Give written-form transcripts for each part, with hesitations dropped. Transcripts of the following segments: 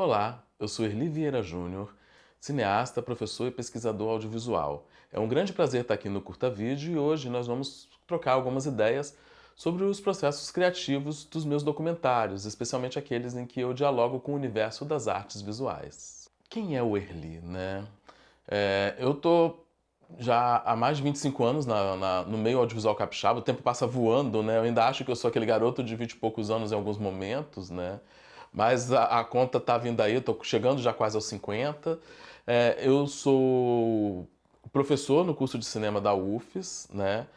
Olá, eu sou Erli Vieira Júnior, cineasta, professor e pesquisador audiovisual. É um grande prazer estar aqui no Curta Vídeo e hoje nós vamos trocar algumas ideias sobre os processos criativos dos meus documentários, especialmente aqueles em que eu dialogo com o universo das artes visuais. Quem é o Erli, né? Eu tô já há mais de 25 anos no meio audiovisual capixaba, o tempo passa voando, né? Eu ainda acho que eu sou aquele garoto de 20 e poucos anos em alguns momentos, né? Mas a conta tá vindo aí, eu tô chegando já quase aos 50. Eu sou professor no curso de cinema da UFES, né?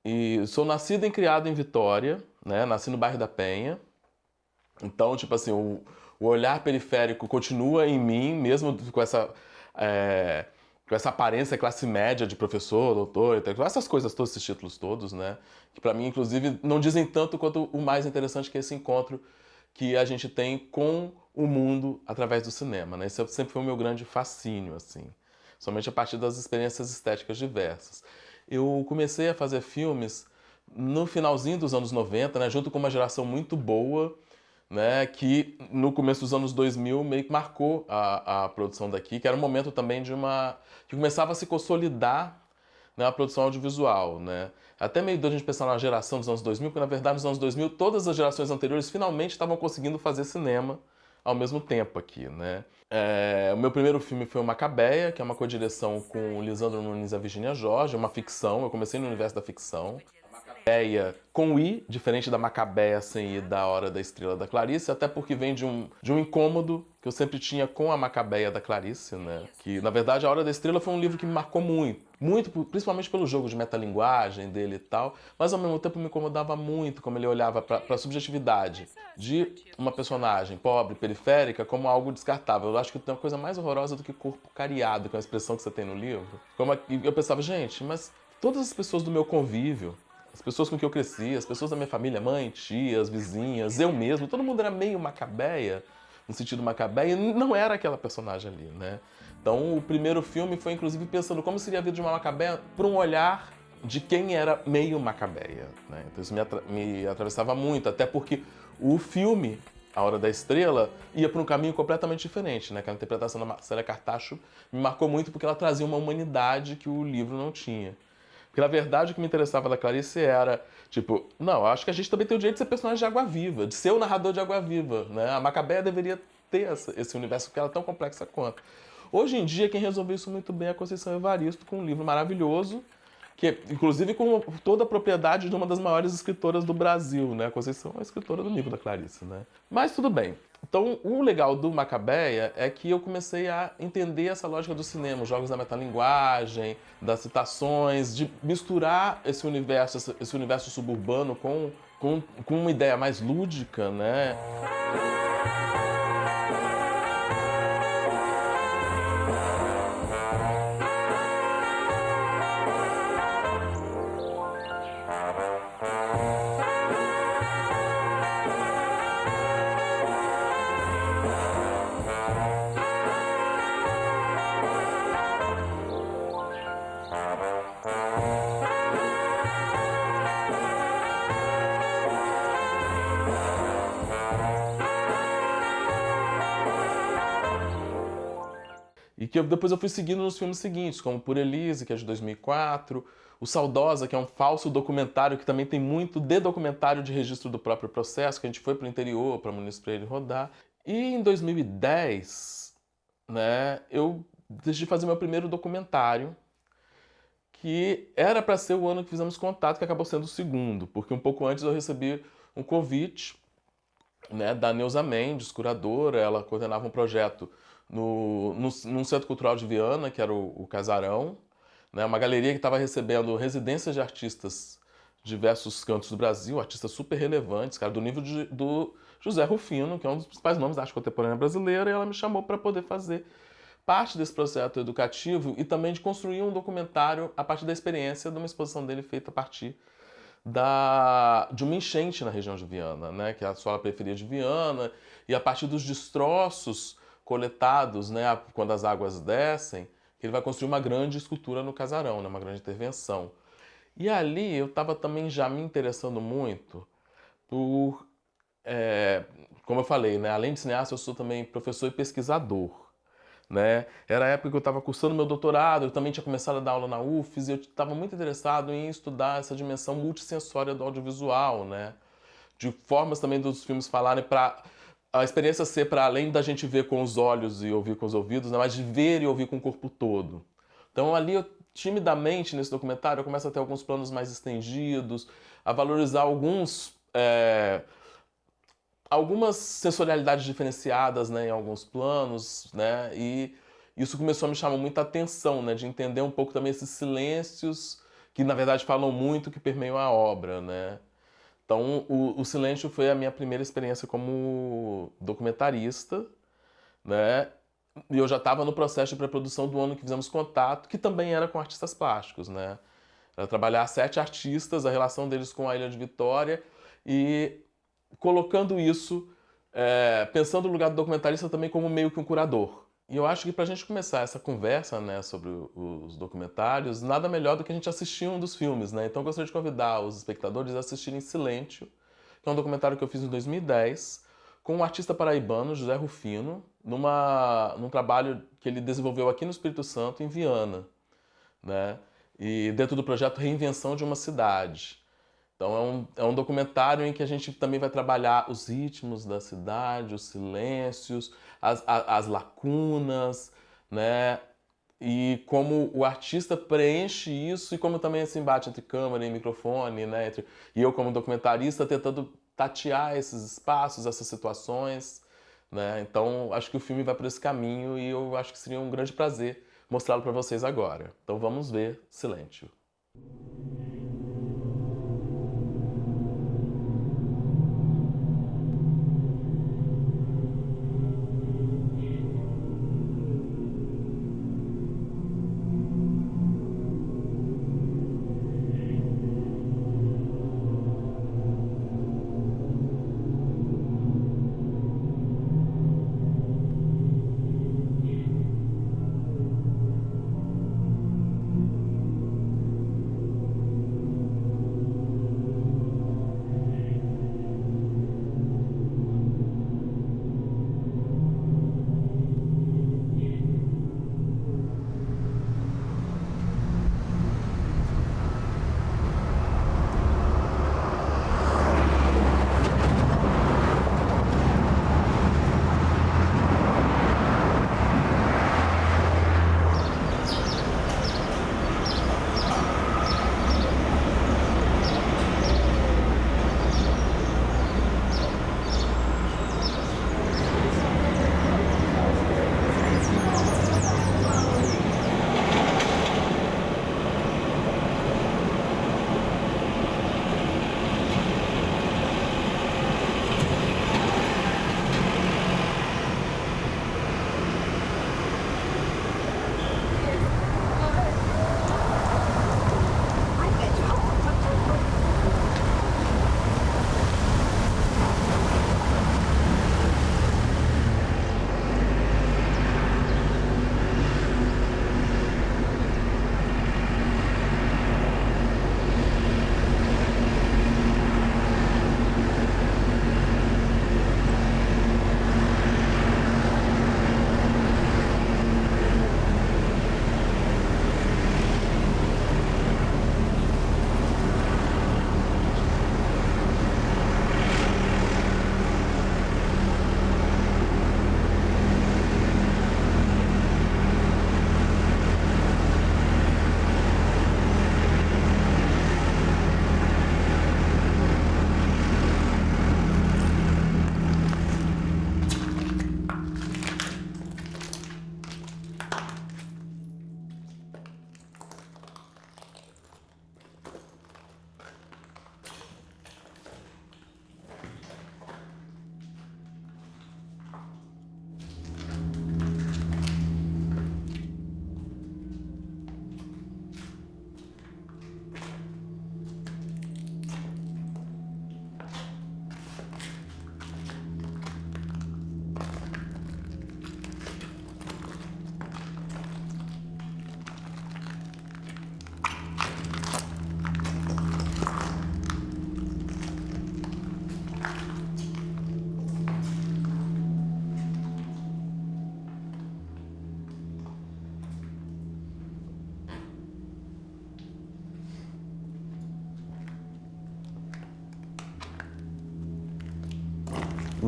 E sou nascido e criado em Vitória, né? Nasci no bairro da Penha. Então, tipo assim, o olhar periférico continua em mim, mesmo é, com essa aparência classe média de professor, doutor, essas coisas todos, esses títulos todos, né? Que pra mim, inclusive, não dizem tanto quanto o mais interessante que é esse encontro que a gente tem com o mundo através do cinema, né? Esse sempre foi o meu grande fascínio, assim. Somente a partir das experiências estéticas diversas. Eu comecei a fazer filmes no finalzinho dos anos 90, né? Junto com uma geração muito boa, né, que no começo dos anos 2000 meio que marcou a produção daqui, que era um momento também que começava a se consolidar, né, a produção audiovisual, né? Até meio doido a gente pensar na geração dos anos 2000, porque na verdade nos anos 2000 todas as gerações anteriores finalmente estavam conseguindo fazer cinema ao mesmo tempo aqui, né? O meu primeiro filme foi o Macabeia, que é uma codireção com o Lisandro Nunes e a Virginia Jorge, uma ficção, eu comecei no universo da ficção. Macabeia com I, diferente da Macabeia sem I da Hora da Estrela da Clarice, até porque vem de um incômodo que eu sempre tinha com a Macabeia da Clarice, né? Que, na verdade, A Hora da Estrela foi um livro que me marcou muito. Muito, principalmente pelo jogo de metalinguagem dele e tal, mas ao mesmo tempo me incomodava muito como ele olhava para a subjetividade de uma personagem pobre, periférica, como algo descartável. Eu acho que tem uma coisa mais horrorosa do que corpo cariado, que é uma expressão que você tem no livro. E eu pensava, gente, mas todas as pessoas do meu convívio, as pessoas com quem eu cresci, as pessoas da minha família, mãe, tias, vizinhas, eu mesmo, todo mundo era meio Macabeia, no sentido Macabeia, e não era aquela personagem ali, né? Então o primeiro filme foi inclusive pensando como seria a vida de uma Macabeia por um olhar de quem era meio Macabeia, né? Então isso me atravessava muito, até porque o filme A Hora da Estrela ia para um caminho completamente diferente, né? Aquela interpretação da Marcela Cartacho me marcou muito porque ela trazia uma humanidade que o livro não tinha. Porque na verdade o que me interessava da Clarice era, tipo, não, eu acho que a gente também tem o direito de ser personagem de Água Viva, de ser o narrador de Água Viva, né? A Macabeia deveria ter esse universo que era tão complexa quanto. Hoje em dia, quem resolveu isso muito bem é a Conceição Evaristo, com um livro maravilhoso, que é, inclusive com toda a propriedade de uma das maiores escritoras do Brasil, né? A Conceição é a escritora do livro da Clarice, né? Mas tudo bem. Então, o legal do Macabeia é que eu comecei a entender essa lógica do cinema, os jogos da metalinguagem, das citações, de misturar esse universo suburbano com uma ideia mais lúdica, né? E que depois eu fui seguindo nos filmes seguintes, como Por Elise, que é de 2004, o Saudosa, que é um falso documentário que também tem muito de documentário de registro do próprio processo, que a gente foi para o interior, para Muniz para ele rodar. E em 2010, né, eu decidi fazer meu primeiro documentário, que era para ser o ano que fizemos contato, que acabou sendo o segundo, porque um pouco antes eu recebi um convite, né, da Neuza Mendes, curadora. Ela coordenava um projeto num Centro Cultural de Viana, que era o Casarão, né, uma galeria que estava recebendo residências de artistas de diversos cantos do Brasil, artistas super relevantes, cara, do nível do José Rufino, que é um dos principais nomes da arte contemporânea brasileira, e ela me chamou para poder fazer parte desse projeto educativo e também de construir um documentário a partir da experiência de uma exposição dele feita a partir de uma enchente na região de Viana, né, que é a sua periferia de Viana, e a partir dos destroços coletados, né, quando as águas descem, ele vai construir uma grande escultura no casarão, né, uma grande intervenção. E ali eu estava também já me interessando muito por como eu falei, né, além de cineasta, eu sou também professor e pesquisador, né? Era a época que eu estava cursando meu doutorado, eu também tinha começado a dar aula na UFES, e eu estava muito interessado em estudar essa dimensão multissensória do audiovisual, né? De formas também dos filmes falarem para a experiência ser para além da gente ver com os olhos e ouvir com os ouvidos, né? Mas de ver e ouvir com o corpo todo. Então ali eu timidamente nesse documentário eu começo a ter alguns planos mais estendidos, a valorizar algumas sensorialidades diferenciadas, né, em alguns planos, né, e isso começou a me chamar muita atenção, né, de entender um pouco também esses silêncios que na verdade falam muito, que permeiam a obra, né. Então o silêncio foi a minha primeira experiência como documentarista, né, e eu já estava no processo de pré-produção do ano que fizemos contato, que também era com artistas plásticos, né. Era trabalhar 7 artistas, a relação deles com a Ilha de Vitória e colocando isso, pensando no lugar do documentarista também como meio que um curador. E eu acho que para a gente começar essa conversa, né, sobre os documentários, nada melhor do que a gente assistir um dos filmes, né? Então eu gostaria de convidar os espectadores a assistirem Silêncio, que é um documentário que eu fiz em 2010, com um artista paraibano, José Rufino, num trabalho que ele desenvolveu aqui no Espírito Santo, em Viana, né? E dentro do projeto Reinvenção de uma Cidade. Então é um documentário em que a gente também vai trabalhar os ritmos da cidade, os silêncios, as lacunas, né? E como o artista preenche isso e como também esse embate entre câmera e microfone, né? E eu como documentarista tentando tatear esses espaços, essas situações, né? Então acho que o filme vai por esse caminho e eu acho que seria um grande prazer mostrá-lo para vocês agora. Então vamos ver Silêncio.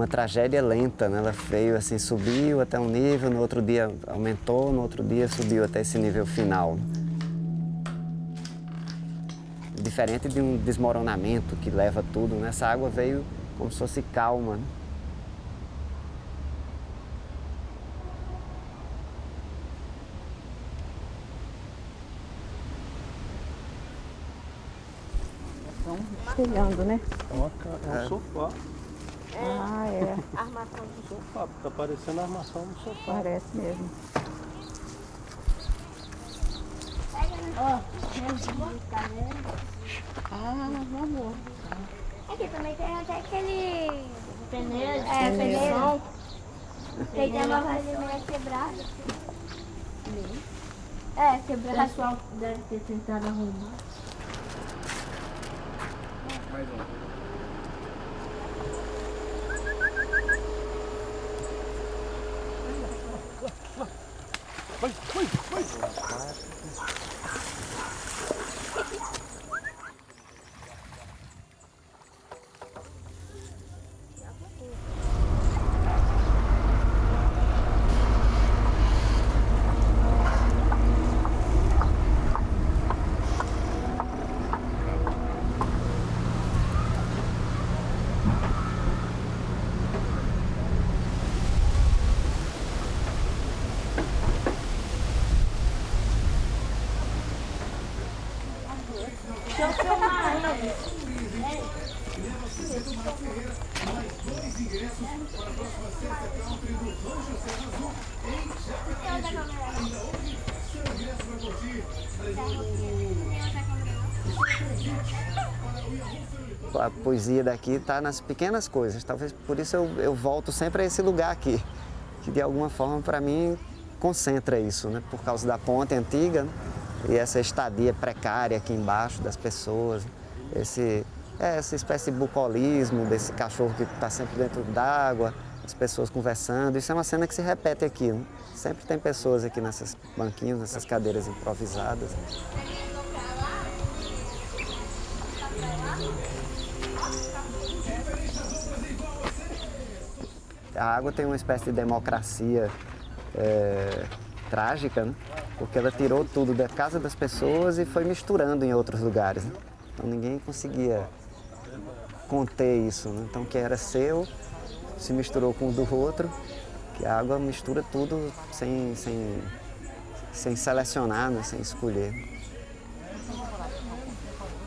uma tragédia lenta, né? Ela veio assim, subiu até um nível, no outro dia aumentou, no outro dia subiu até esse nível final. Diferente de um desmoronamento que leva tudo, né? Essa água veio como se fosse calma, né? Estão espelhando, né? É um sofá. Ah, é. A armação do Sofá, tá parecendo a armação do sofá. Parece mesmo. Ah, vamos. Aqui também tem até aquele Peneira, peneira. Tem uma vasilha quebrada. o Quebrada. pessoal deve ter tentado arrumar. Deixa eu filmar ele. A poesia daqui está nas pequenas coisas, talvez por isso eu volto sempre a esse lugar aqui, que de alguma forma para mim concentra isso, né? Por causa da ponte antiga, né? E essa estadia precária aqui embaixo das pessoas, essa espécie de bucolismo desse cachorro que está sempre dentro d'água, as pessoas conversando, isso é uma cena que se repete aqui, né? Sempre tem pessoas aqui nessas banquinhos, nessas cadeiras improvisadas. A água tem uma espécie de democracia trágica, né? Porque ela tirou tudo da casa das pessoas e foi misturando em outros lugares, né? Então ninguém conseguia conter isso, né? Então o que era seu se misturou com o do outro, que a água mistura tudo sem selecionar, né? Sem escolher.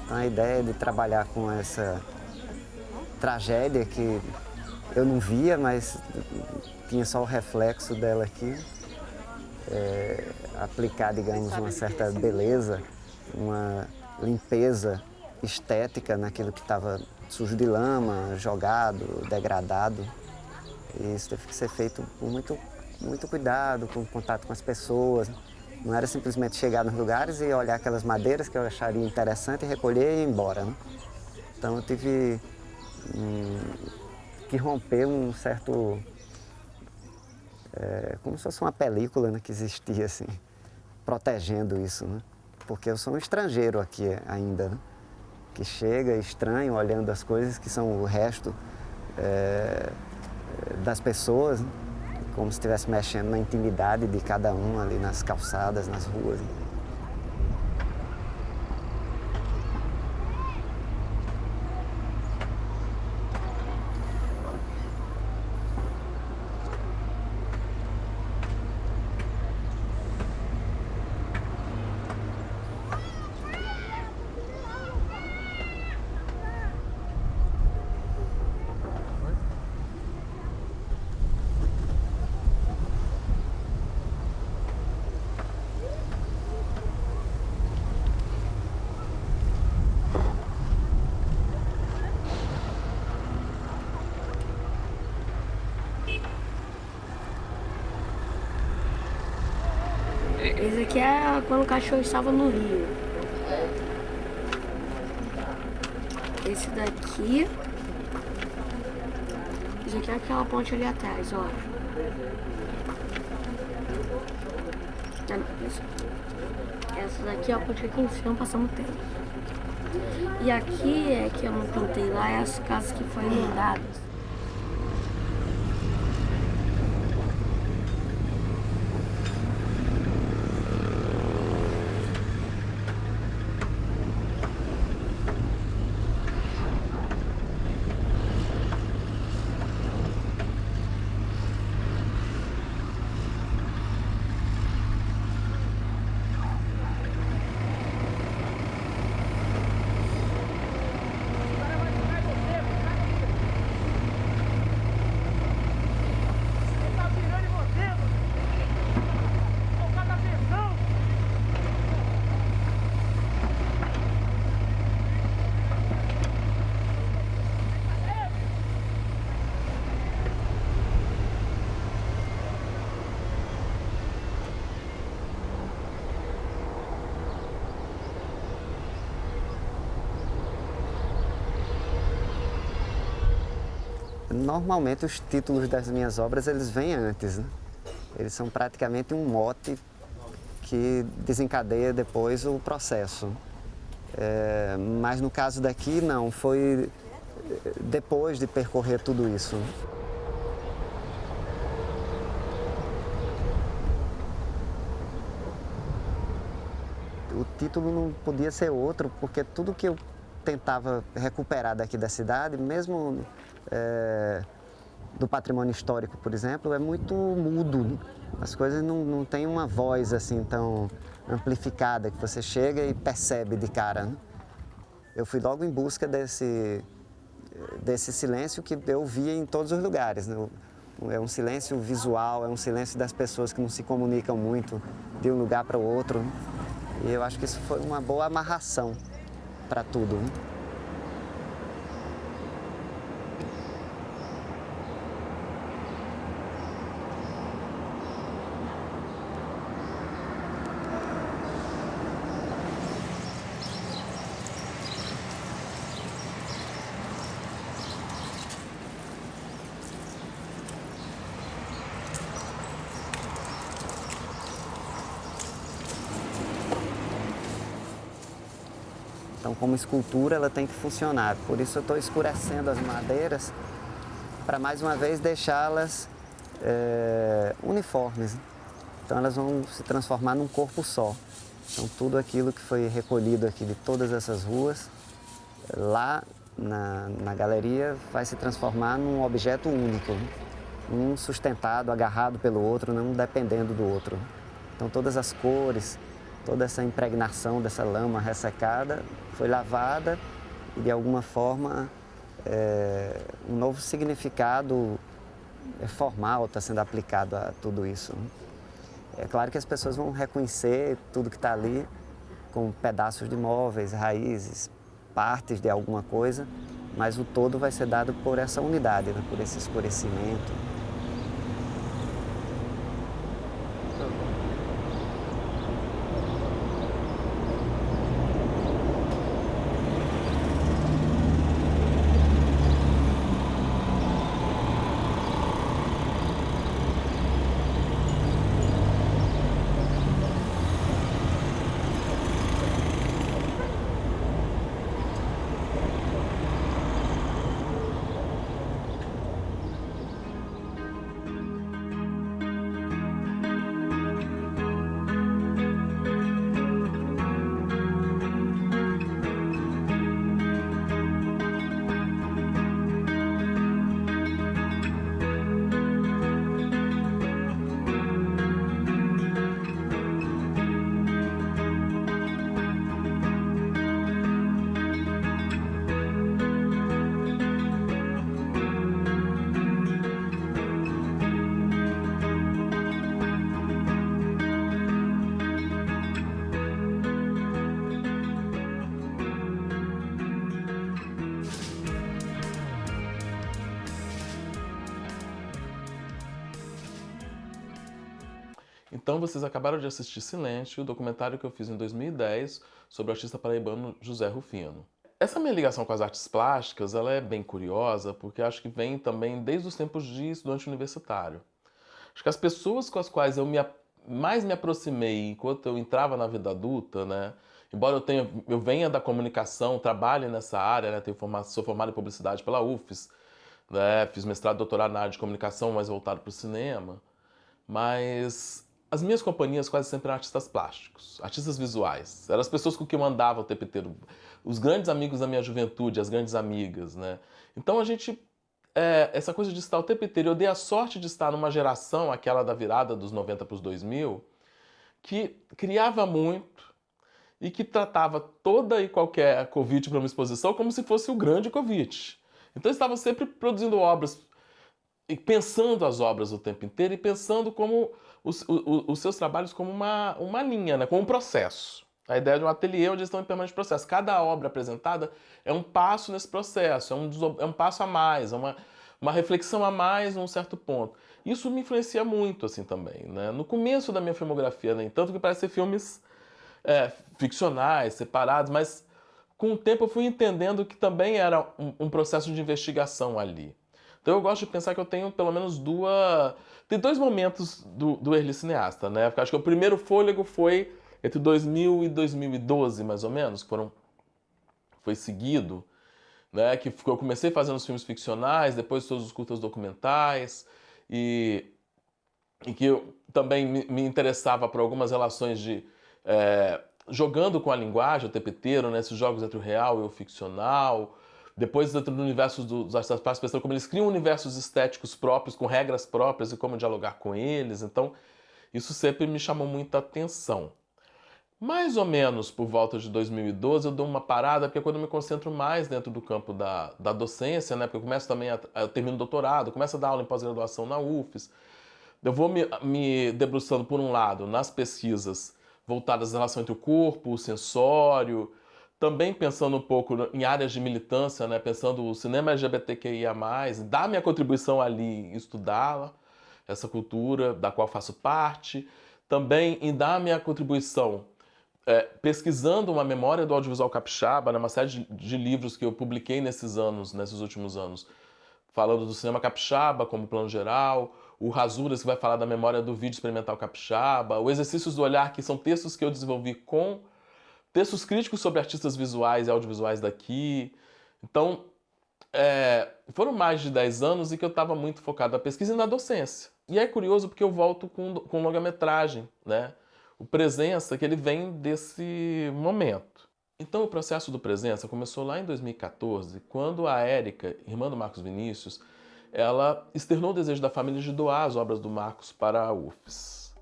Então a ideia de trabalhar com essa tragédia que eu não via, mas tinha só o reflexo dela aqui, aplicar, digamos, uma certa beleza, uma limpeza estética naquilo que estava sujo de lama, jogado, degradado. E isso teve que ser feito com muito cuidado, com contato com as pessoas. Não era simplesmente chegar nos lugares e olhar aquelas madeiras que eu acharia interessante, recolher e ir embora, né? Então eu tive que romper um certo... como se fosse uma película, né, que existia, assim, protegendo isso, né? Porque eu sou um estrangeiro aqui ainda, né? Que chega estranho, olhando as coisas que são o resto das pessoas, né? Como se estivesse mexendo na intimidade de cada um ali nas calçadas, nas ruas, né? Esse aqui é quando o cachorro estava no rio. Esse daqui... Esse aqui é aquela ponte ali atrás, ó. Essa daqui é a ponte aqui em cima, passamos o tempo. E aqui é que eu não pintei lá, é as casas que foram inundadas. Normalmente os títulos das minhas obras eles vêm antes, né? Eles são praticamente um mote que desencadeia depois o processo. Mas no caso daqui não, foi depois de percorrer tudo isso. O título não podia ser outro, porque tudo que eu tentava recuperar daqui da cidade, mesmo do patrimônio histórico, por exemplo, é muito mudo. As coisas não têm uma voz assim tão amplificada que você chega e percebe de cara, né? Eu fui logo em busca desse silêncio que eu via em todos os lugares, né? É um silêncio visual, é um silêncio das pessoas que não se comunicam muito de um lugar para o outro, né? E eu acho que isso foi uma boa amarração para tudo, né? Então, como escultura, ela tem que funcionar. Por isso eu estou escurecendo as madeiras para, mais uma vez, deixá-las uniformes. Então, elas vão se transformar num corpo só. Então, tudo aquilo que foi recolhido aqui de todas essas ruas, lá na galeria, vai se transformar num objeto único. Um sustentado, agarrado pelo outro, não dependendo do outro. Então, todas as cores, toda essa impregnação dessa lama ressecada foi lavada e, de alguma forma, um novo significado formal está sendo aplicado a tudo isso. É claro que as pessoas vão reconhecer tudo que está ali como pedaços de móveis, raízes, partes de alguma coisa, mas o todo vai ser dado por essa unidade, né? Por esse escurecimento. Então vocês acabaram de assistir Silêncio, o documentário que eu fiz em 2010 sobre o artista paraibano José Rufino. Essa minha ligação com as artes plásticas, ela é bem curiosa, porque acho que vem também desde os tempos de estudante universitário. Acho que as pessoas com as quais eu mais me aproximei enquanto eu entrava na vida adulta, né? Embora eu venha da comunicação, trabalhe nessa área, né? Sou formado em publicidade pela UFES, né? Fiz mestrado e doutorado na área de comunicação, mais voltado para o cinema. Mas as minhas companhias quase sempre eram artistas plásticos, artistas visuais. Eram as pessoas com quem eu andava o tempo inteiro. Os grandes amigos da minha juventude, as grandes amigas, né? Então a gente... essa coisa de estar o tempo inteiro... Eu dei a sorte de estar numa geração, aquela da virada dos 90 para os 2000, que criava muito e que tratava toda e qualquer convite para uma exposição como se fosse o grande convite. Então eles estavam sempre produzindo obras e pensando as obras o tempo inteiro e pensando como os seus trabalhos como uma linha, né? Como um processo. A ideia de um ateliê onde eles estão em permanente processo. Cada obra apresentada é um passo nesse processo, é um passo a mais, é uma reflexão a mais num certo ponto. Isso me influencia muito assim também, né? No começo da minha filmografia, nem tanto que parecem filmes ficcionais, separados, mas com o tempo eu fui entendendo que também era um processo de investigação ali. Então eu gosto de pensar que eu tenho pelo menos tem dois momentos do Early cineasta, né? Porque acho que o primeiro fôlego foi entre 2000 e 2012, mais ou menos, foi seguido, né? Que eu comecei fazendo os filmes ficcionais, depois todos os curtas documentais, e que eu também me interessava por algumas relações de jogando com a linguagem o tempo inteiro, né? Esses jogos entre o real e o ficcional. Depois, dentro do universo dos artistas plásticos, pensando como eles criam universos estéticos próprios, com regras próprias e como dialogar com eles. Então, isso sempre me chamou muita atenção. Mais ou menos por volta de 2012, eu dou uma parada, porque é quando eu me concentro mais dentro do campo da docência, né? Porque eu começo também eu termino o doutorado, começo a dar aula em pós-graduação na UFES. Eu vou me debruçando, por um lado, nas pesquisas voltadas à relação entre o corpo, o sensório, também pensando um pouco em áreas de militância, né? Pensando o cinema LGBTQIA+, dar minha contribuição ali, estudá-la, essa cultura da qual faço parte, também em dar minha contribuição pesquisando uma memória do audiovisual capixaba, né? Uma série de livros que eu publiquei nesses últimos anos, falando do cinema capixaba como plano geral, o Rasuras, que vai falar da memória do vídeo experimental capixaba, o Exercícios do Olhar, que são textos que eu desenvolvi com textos críticos sobre artistas visuais e audiovisuais daqui. Então, foram mais de 10 anos e que eu estava muito focado na pesquisa e na docência. E é curioso porque eu volto com longa-metragem, né? O Presença, que ele vem desse momento. Então, o processo do Presença começou lá em 2014, quando a Érica, irmã do Marcos Vinícius, ela externou o desejo da família de doar as obras do Marcos para a UFES,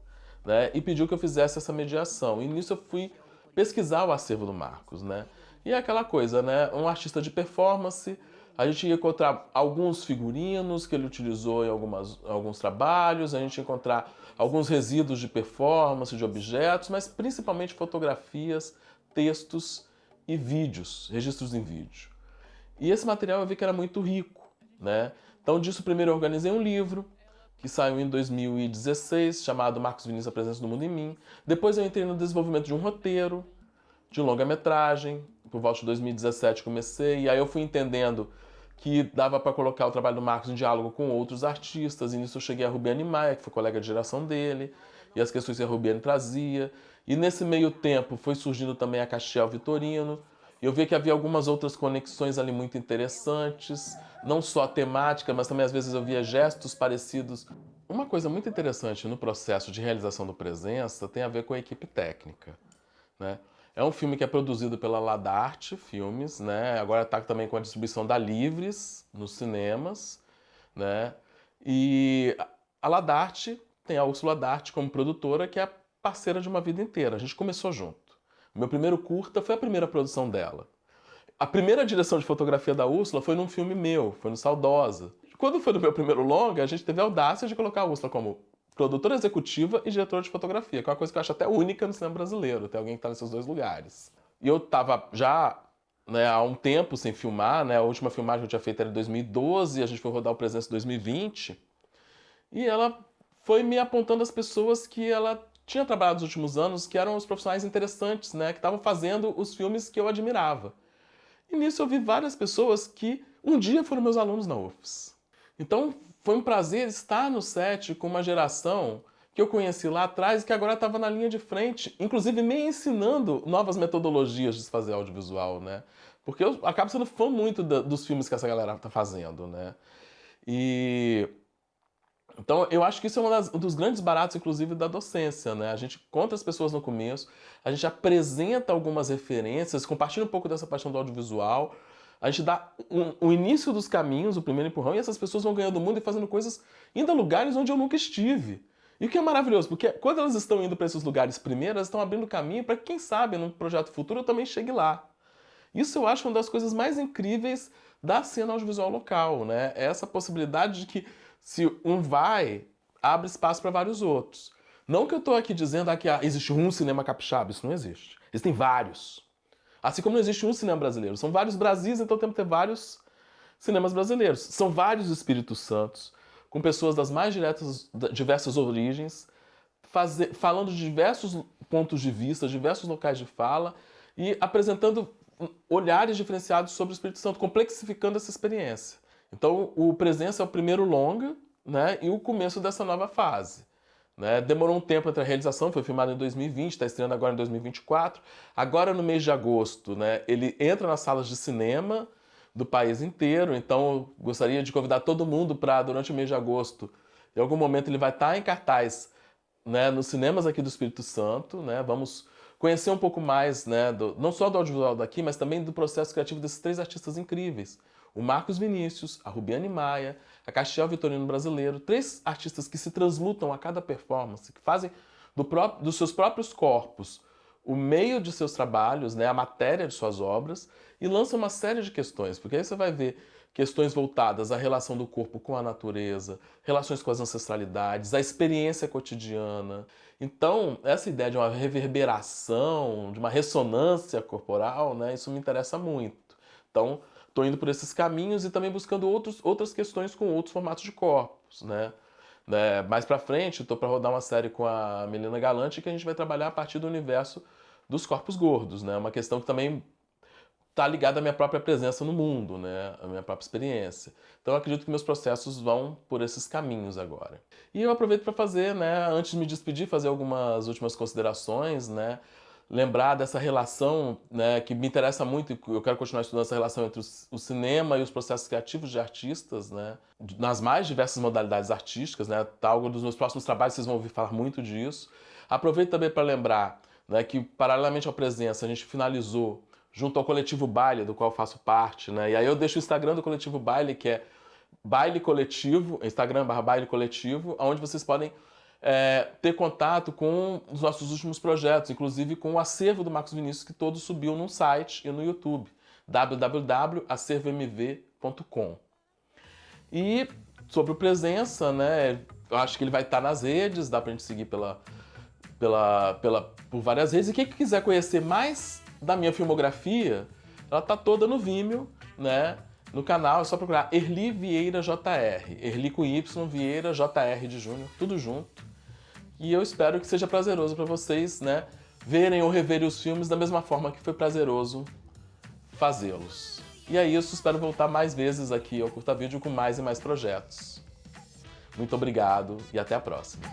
né? E pediu que eu fizesse essa mediação. E nisso eu fui pesquisar o acervo do Marcos, né? E é aquela coisa, né? Um artista de performance, a gente ia encontrar alguns figurinos que ele utilizou em alguns trabalhos, a gente ia encontrar alguns resíduos de performance, de objetos, mas principalmente fotografias, textos e vídeos, registros em vídeo. E esse material eu vi que era muito rico, né? Então disso primeiro eu organizei um livro, que saiu em 2016, chamado Marcos Vinícius, A Presença do Mundo em Mim. Depois eu entrei no desenvolvimento de um roteiro, de longa-metragem. Por volta de 2017 comecei, e aí eu fui entendendo que dava para colocar o trabalho do Marcos em diálogo com outros artistas, e nisso eu cheguei a Rubiane Maia, que foi colega de geração dele, e as questões que a Rubiane trazia. E nesse meio tempo foi surgindo também a Castiel Vitorino, e eu vi que havia algumas outras conexões ali muito interessantes, não só a temática, mas também às vezes eu via gestos parecidos. Uma coisa muito interessante no processo de realização do Presença tem a ver com a equipe técnica, né? É um filme que é produzido pela Ladarte Filmes, né? Agora está também com a distribuição da Livres nos cinemas, né? E a Ladarte tem a Úrsula Darte como produtora, que é a parceira de uma vida inteira. A gente começou junto. O meu primeiro curta foi a primeira produção dela. A primeira direção de fotografia da Úrsula foi num filme meu, foi no Saudosa. Quando foi no meu primeiro longa, a gente teve a audácia de colocar a Úrsula como produtora executiva e diretora de fotografia, que é uma coisa que eu acho até única no cinema brasileiro, ter alguém que está nesses dois lugares. E eu estava já, né, há um tempo sem filmar, né? A última filmagem que eu tinha feito era em 2012, a gente foi rodar o Presença em 2020, e ela foi me apontando as pessoas que ela tinha trabalhado nos últimos anos, que eram os profissionais interessantes, né, que estavam fazendo os filmes que eu admirava. E nisso eu vi várias pessoas que um dia foram meus alunos na UFES. Então foi um prazer estar no set com uma geração que eu conheci lá atrás e que agora estava na linha de frente, inclusive me ensinando novas metodologias de se fazer audiovisual, né? Porque eu acabo sendo fã muito dos filmes que essa galera está fazendo, né? Então, eu acho que isso é um dos grandes baratos, inclusive, da docência, né? A gente conta as pessoas no começo, a gente apresenta algumas referências, compartilha um pouco dessa paixão do audiovisual, a gente dá o início dos caminhos, o primeiro empurrão, e essas pessoas vão ganhando o mundo e fazendo coisas, indo a lugares onde eu nunca estive. E o que é maravilhoso, porque quando elas estão indo para esses lugares primeiro, elas estão abrindo caminho para que, quem sabe, num projeto futuro eu também chegue lá. Isso eu acho uma das coisas mais incríveis da cena audiovisual local, né? É essa possibilidade de que, se um vai, abre espaço para vários outros. Não que eu estou aqui dizendo que existe um cinema capixaba, isso não existe. Existem vários. Assim como não existe um cinema brasileiro. São vários Brasis, então temos que ter vários cinemas brasileiros. São vários Espíritos Santos, com pessoas das mais diversas origens, falando de diversos pontos de vista, diversos locais de fala, e apresentando olhares diferenciados sobre o Espírito Santo, complexificando essa experiência. Então, o Presença é o primeiro longa, né, e o começo dessa nova fase. Né? Demorou um tempo entre a realização, foi filmado em 2020, está estreando agora em 2024. Agora, no mês de agosto, né, ele entra nas salas de cinema do país inteiro, então eu gostaria de convidar todo mundo para, durante o mês de agosto, em algum momento ele vai estar em cartaz, né, nos cinemas aqui do Espírito Santo. Né? Vamos conhecer um pouco mais, né, não só do audiovisual daqui, mas também do processo criativo desses 3 artistas incríveis. O Marcos Vinícius, a Rubiane Maia, a Castiel Vitorino Brasileiro, 3 artistas que se transmutam a cada performance, que fazem dos seus próprios corpos o meio de seus trabalhos, né, a matéria de suas obras, e lançam uma série de questões, porque aí você vai ver questões voltadas à relação do corpo com a natureza, relações com as ancestralidades, a experiência cotidiana. Então, essa ideia de uma reverberação, de uma ressonância corporal, né, isso me interessa muito. Então, estou indo por esses caminhos e também buscando outras questões com outros formatos de corpos, né? Mais pra frente, estou para rodar uma série com a Melina Galante que a gente vai trabalhar a partir do universo dos corpos gordos, né? Uma questão que também está ligada à minha própria presença no mundo, né? À minha própria experiência. Então eu acredito que meus processos vão por esses caminhos agora. E eu aproveito para fazer, né, antes de me despedir, fazer algumas últimas considerações, né? Lembrar dessa relação, né, que me interessa muito, e eu quero continuar estudando essa relação entre o cinema e os processos criativos de artistas, né, nas mais diversas modalidades artísticas, né, algo dos meus próximos trabalhos vocês vão ouvir falar muito disso. Aproveito também para lembrar, né, que paralelamente à Presença a gente finalizou junto ao Coletivo Baile, do qual eu faço parte, né, e aí eu deixo o Instagram do Coletivo Baile, que é Baile Coletivo, Instagram/Baile Coletivo, onde vocês podem ter contato com os nossos últimos projetos, inclusive com o acervo do Marcos Vinícius, que todo subiu no site e no YouTube, www.acervomv.com. E sobre o Presença, né, eu acho que ele vai estar nas redes, dá pra gente seguir por várias redes. E quem quiser conhecer mais da minha filmografia, ela tá toda no Vimeo, né? No canal é só procurar Erli Vieira JR, Erli com Y, Vieira JR de Júnior, tudo junto. E eu espero que seja prazeroso para vocês, né, verem ou reverem os filmes da mesma forma que foi prazeroso fazê-los. E é isso, espero voltar mais vezes aqui ao Curta Vídeo com mais e mais projetos. Muito obrigado e até a próxima.